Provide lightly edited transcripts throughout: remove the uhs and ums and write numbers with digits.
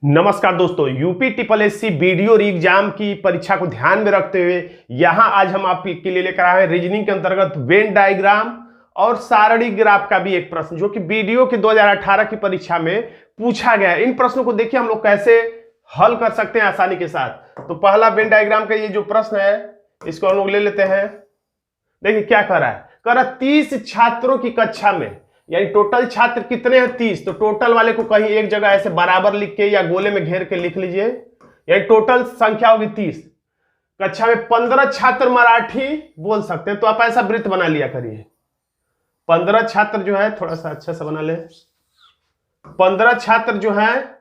नमस्कार दोस्तों, UP triple SC video री एग्जाम की परीक्षा को ध्यान में रखते हुए यहां आज हम आपके लिए लेकर आए हैं रीजनिंग के अंतर्गत वेन डायग्राम और सारणी ग्राफ का भी एक प्रश्न जो कि वीडियो के 2018 की परीक्षा में पूछा गया है। इन प्रश्नों को देखिए हम लोग कैसे हल कर सकते हैं आसानी के साथ। तो पहला वेन डायग्राम का ये जो प्रश्न है इसको हम लोग ले लेते हैं। देखिए क्या कर रहा है, 30 छात्रों की कक्षा में, यानी टोटल छात्र कितने हैं 30, तो टोटल वाले को कहीं एक जगह ऐसे बराबर लिख के या गोले में घेर के लिख लीजिए, यानी टोटल संख्या होगी 30। कक्षा में 15 छात्र मराठी बोल सकते हैं, तो आप ऐसा वृत्त बना लिया करिए। 15 छात्र जो है, थोड़ा सा अच्छा सा बना ले, 15 छात्र जो है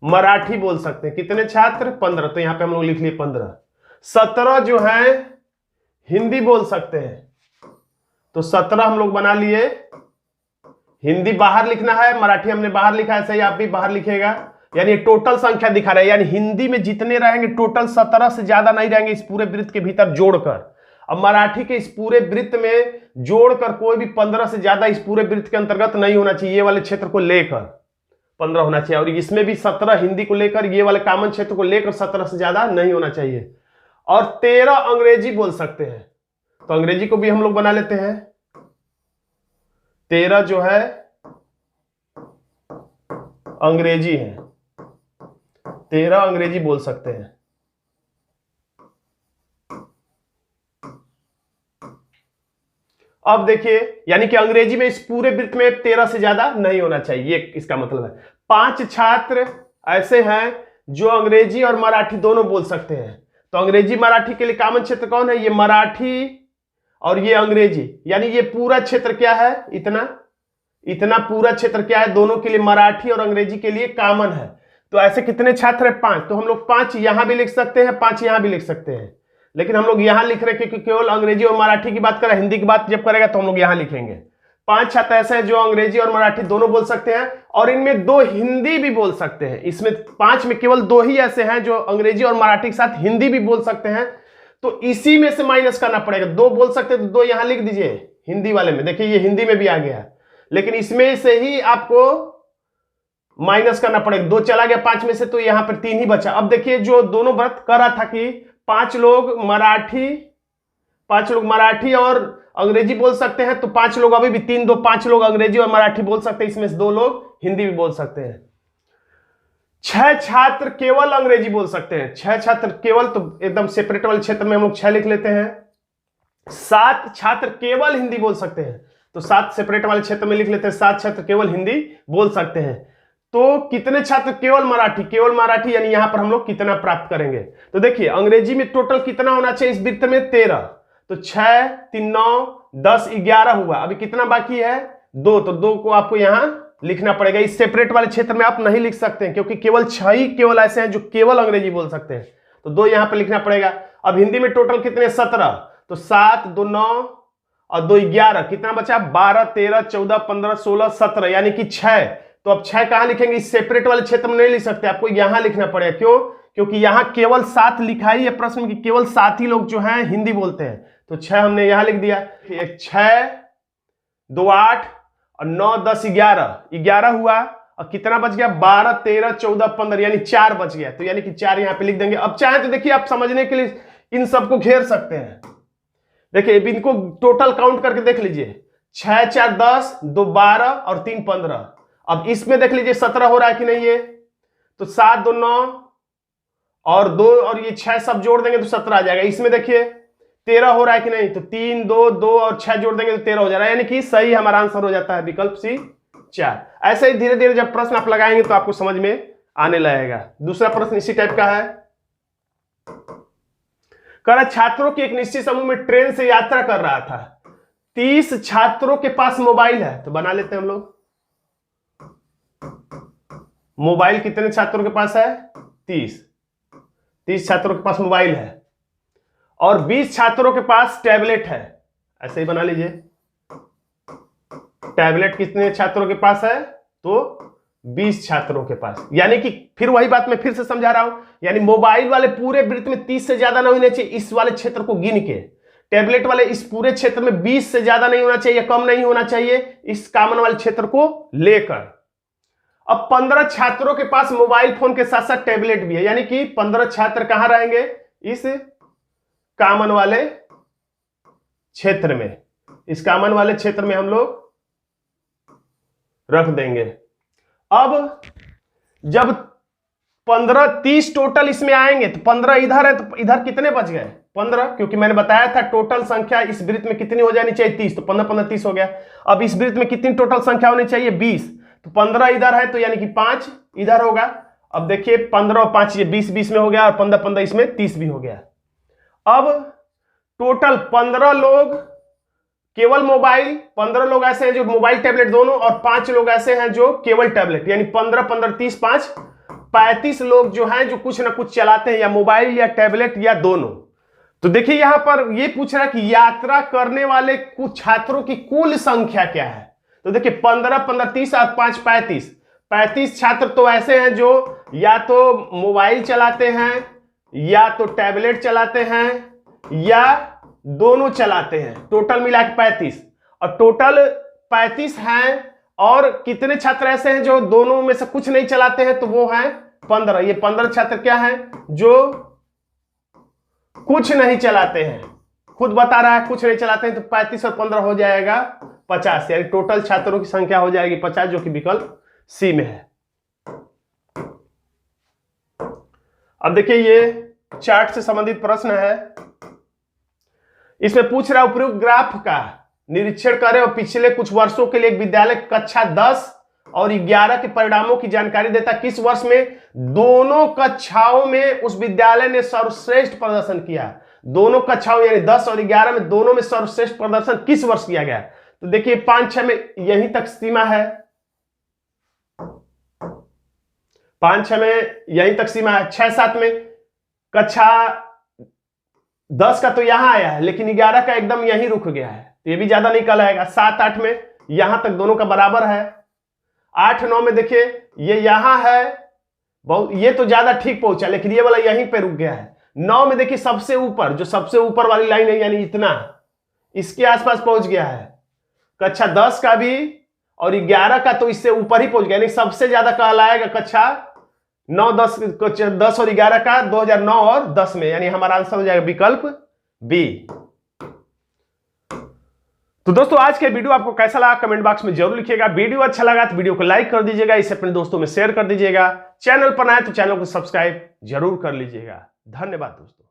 मराठी बोल सकते हैं। कितने छात्र? 15, तो यहां पे हम लोग लिख लिए 15। 17 जो है हिंदी बोल सकते हैं, तो 17 हम लोग बना लिए। हिंदी बाहर लिखना है, मराठी हमने बाहर लिखा है, सही आप भी बाहर लिखेगा। यानी टोटल संख्या दिखा रहा है, यानी हिंदी में जितने रहेंगे टोटल 17 से ज्यादा नहीं रहेंगे इस पूरे वृत्त के भीतर जोड़कर। अब मराठी के इस पूरे वृत्त में जोड़कर कोई भी 15 से ज्यादा इस पूरे वृत्त के अंतर्गत नहीं होना चाहिए। ये वाले क्षेत्र को लेकर 15 होना चाहिए, और इसमें भी 17 हिंदी को लेकर, ये वाले कॉमन क्षेत्र को लेकर 17 से ज्यादा नहीं होना चाहिए। और 13 अंग्रेजी बोल सकते हैं, तो अंग्रेजी को भी हम लोग बना लेते हैं। 13 जो है अंग्रेजी है, 13 अंग्रेजी बोल सकते हैं। अब देखिए, यानी कि अंग्रेजी में इस पूरे वृत्त में 13 से ज्यादा नहीं होना चाहिए, ये इसका मतलब है। 5 छात्र ऐसे हैं जो अंग्रेजी और मराठी दोनों बोल सकते हैं, तो अंग्रेजी मराठी के लिए कॉमन क्षेत्र कौन है? ये मराठी और ये अंग्रेजी, यानी ये पूरा क्षेत्र क्या है? इतना पूरा क्षेत्र क्या है? दोनों के लिए, मराठी और अंग्रेजी के लिए कॉमन है। तो ऐसे कितने छात्र है? 5। तो हम लोग 5 यहां भी लिख सकते हैं, 5 यहां भी लिख सकते हैं, लेकिन हम लोग यहां लिख रहे हैं क्योंकि केवल अंग्रेजी और मराठी की बात करें, हिंदी की बात जब करेगा तो हम लोग यहां लिखेंगे। 5 छात्र ऐसे हैं जो अंग्रेजी और मराठी दोनों बोल सकते हैं, और इनमें 2 हिंदी भी बोल सकते हैं। इसमें 5 में केवल 2 ही ऐसे हैं जो अंग्रेजी और मराठी के साथ हिंदी भी बोल सकते हैं, तो इसी में से माइनस करना पड़ेगा। 2 बोल सकते हैं तो 2 यहां लिख दीजिए हिंदी वाले में। देखिए ये हिंदी में भी आ गया है, लेकिन इसमें से ही आपको माइनस करना पड़ेगा। 2 चला गया 5 में से, तो यहां पर 3 ही बचा। अब देखिए जो दोनों व्रत कर रहा था कि 5 लोग मराठी और अंग्रेजी बोल सकते हैं, तो 5 लोग अभी भी 3 2 5 लोग अंग्रेजी और मराठी बोल सकते हैं, इसमें से 2 लोग हिंदी भी बोल सकते हैं। 6 छात्र केवल अंग्रेजी बोल सकते हैं, 6 छात्र केवल, तो एकदम सेपरेट वाले क्षेत्र में हम लोग 6 लिख लेते हैं। 7 छात्र केवल हिंदी बोल सकते हैं, तो 7 सेपरेट वाले क्षेत्र में लिख लेते हैं। 7 छात्र केवल हिंदी बोल सकते हैं। तो कितने छात्र केवल मराठी? केवल मराठी, यानी यहां पर हम लोग कितना प्राप्त करेंगे? तो देखिए अंग्रेजी में टोटल कितना होना चाहिए इस वृत्त में? 13, तो 6 3 9 10 11 हुआ। अभी कितना बाकी है? 2, तो 2 को आपको यहां लिखना पड़ेगा। इस सेपरेट वाले क्षेत्र में आप नहीं लिख सकते हैं क्योंकि केवल 6 ही केवल ऐसे हैं जो केवल अंग्रेजी बोल सकते हैं, तो 2 यहां पर लिखना पड़ेगा। अब हिंदी में टोटल कितने? 17, तो 7 2 9 और 2 11, कितना बचा? 12 13 14 15 16 17, यानी कि 6। तो अब 6 कहां लिखेंगे? इस सेपरेट वाले क्षेत्र में नहीं लिख सकते, आपको यहां लिखना पड़ेगा। क्यों? क्योंकि यहां केवल 7 लिखा ही है प्रश्न की, केवल 7 ही लोग जो हैं हिंदी बोलते हैं, तो 6 हमने यहां लिख दिया। 6 2 8 और 9 10 11 हुआ, और कितना बच गया? 12 13 14 15, यानी 4 बच गया, तो यानी कि 4 यहां पे लिख देंगे। अब चाहे तो देखिए आप समझने के लिए इन सबको घेर सकते हैं। देखिए इनको टोटल काउंट करके देख लीजिए, 6 4 10, 2 12 और 3 15। अब इसमें देख लीजिए 17 हो रहा है कि नहीं है, तो 7 2 9 और 2 और ये 6 सब जोड़ देंगे तो 17 आ जाएगा। इसमें देखिए 13 हो रहा है कि नहीं, तो 3 2 2 और 6 जोड़ देंगे तो 13 हो जा रहा है, यानी कि सही हमारा आंसर हो जाता है विकल्प सी 4। ऐसे ही धीरे धीरे जब प्रश्न आप लगाएंगे तो आपको समझ में आने लगेगा। दूसरा प्रश्न इसी टाइप का है। कह छात्रों की एक निश्चित समूह में ट्रेन से यात्रा कर रहा था, 30 छात्रों के पास मोबाइल है, तो बना लेते हैं हम लोग। मोबाइल कितने छात्रों के पास है? 30 छात्रों के पास मोबाइल है, और 20 छात्रों के पास टैबलेट है, ऐसे ही बना लीजिए। टैबलेट कितने छात्रों के पास है? तो 20 छात्रों के पास, यानी कि फिर वही बात मैं फिर से समझा रहा हूं, यानी मोबाइल वाले पूरे वृत्त में 30 से ज्यादा नहीं होना चाहिए इस वाले क्षेत्र को गिन के। टैबलेट वाले इस पूरे क्षेत्र में 20 से ज्यादा नहीं होना चाहिए, कम नहीं होना चाहिए इस कॉमन वाले क्षेत्र को लेकर। अब 15 छात्रों के पास मोबाइल फोन के साथ साथ टैबलेट भी है, यानी कि 15 छात्र कहां रहेंगे? इस कॉमन वाले क्षेत्र में, इस कॉमन वाले क्षेत्र में हम लोग रख देंगे। अब जब 15 30 टोटल इसमें आएंगे तो 15 इधर है, तो इधर कितने बच गए? 15, क्योंकि मैंने बताया था टोटल संख्या इस वृत्त में कितनी हो जानी चाहिए? 30, तो 15 15 30 हो गया। अब इस वृत्त में कितनी टोटल संख्या होनी चाहिए? 20, तो 15 इधर है तो यानी कि 5 इधर होगा। अब देखिए 15 और 5 ये 20 20 में हो गया, और 15 15 इसमें 30 भी हो गया। अब टोटल 15 लोग केवल मोबाइल, 15 लोग ऐसे हैं जो मोबाइल टैबलेट दोनों, और 5 लोग ऐसे हैं जो केवल टैबलेट, यानी 15 15 30 5 35 लोग जो हैं जो कुछ ना कुछ चलाते हैं, या मोबाइल या टैबलेट या दोनों। तो देखिए यहां पर ये पूछ रहा है कि यात्रा करने वाले कुछ छात्रों की कुल संख्या क्या है। तो देखिए 15 15 30 और 5 35, 35 छात्र तो ऐसे हैं जो या तो मोबाइल चलाते हैं, या तो टैबलेट चलाते हैं, या दोनों चलाते हैं। टोटल मिला के 35, और टोटल 35 हैं। और कितने छात्र ऐसे हैं जो दोनों में से कुछ नहीं चलाते हैं? तो वो हैं 15। ये 15 छात्र क्या हैं? जो कुछ नहीं चलाते हैं, खुद बता रहा है कुछ नहीं चलाते हैं। तो 35 और 15 हो जाएगा 50, यानी टोटल छात्रों की संख्या हो जाएगी 50, जो कि विकल्प सी में है। अब देखिए ये चार्ट से संबंधित प्रश्न है। इसमें पूछ रहा है उपयुक्त ग्राफ का निरीक्षण करें और पिछले कुछ वर्षों के लिए एक विद्यालय कक्षा 10 और 11 के परिणामों की जानकारी देता। किस वर्ष में दोनों कक्षाओं में उस विद्यालय ने सर्वश्रेष्ठ प्रदर्शन किया? दोनों कक्षाओं यानी 10 और 11 में दोनों में सर्वश्रेष्ठ प्रदर्शन किस वर्ष किया गया? तो देखिए 5 6 में यहीं तक सीमा है, 5 6 में यहीं तक सीमा है। 6 7 में कक्षा 10 का तो यहां आया है, लेकिन 11 का एकदम यहीं रुक गया है, तो ये भी ज्यादा नहीं कहलाएगा। 7 8 में यहां तक दोनों का बराबर है। 8 9 में देखिए ये यहां है, बहुत ये तो ज्यादा ठीक पहुंचा, लेकिन ये वाला यहीं पे रुक गया है। 9 में देखिए सबसे ऊपर, जो सबसे ऊपर वाली लाइन है यानी इतना, इसके आसपास पहुंच गया है। कक्षा 10 का भी और 11 का तो इससे ऊपर ही पहुंच गया, यानी सबसे ज्यादा कहलाएगा कक्षा 9 10 10 और 11 का 2009 और 10 में, यानी हमारा आंसर हो जाएगा विकल्प बी। तो दोस्तों आज के वीडियो आपको कैसा लगा कमेंट बॉक्स में जरूर लिखिएगा। वीडियो अच्छा लगा तो वीडियो को लाइक कर दीजिएगा, इसे अपने दोस्तों में शेयर कर दीजिएगा। चैनल पर आए तो चैनल को सब्सक्राइब जरूर कर लीजिएगा। धन्यवाद दोस्तों।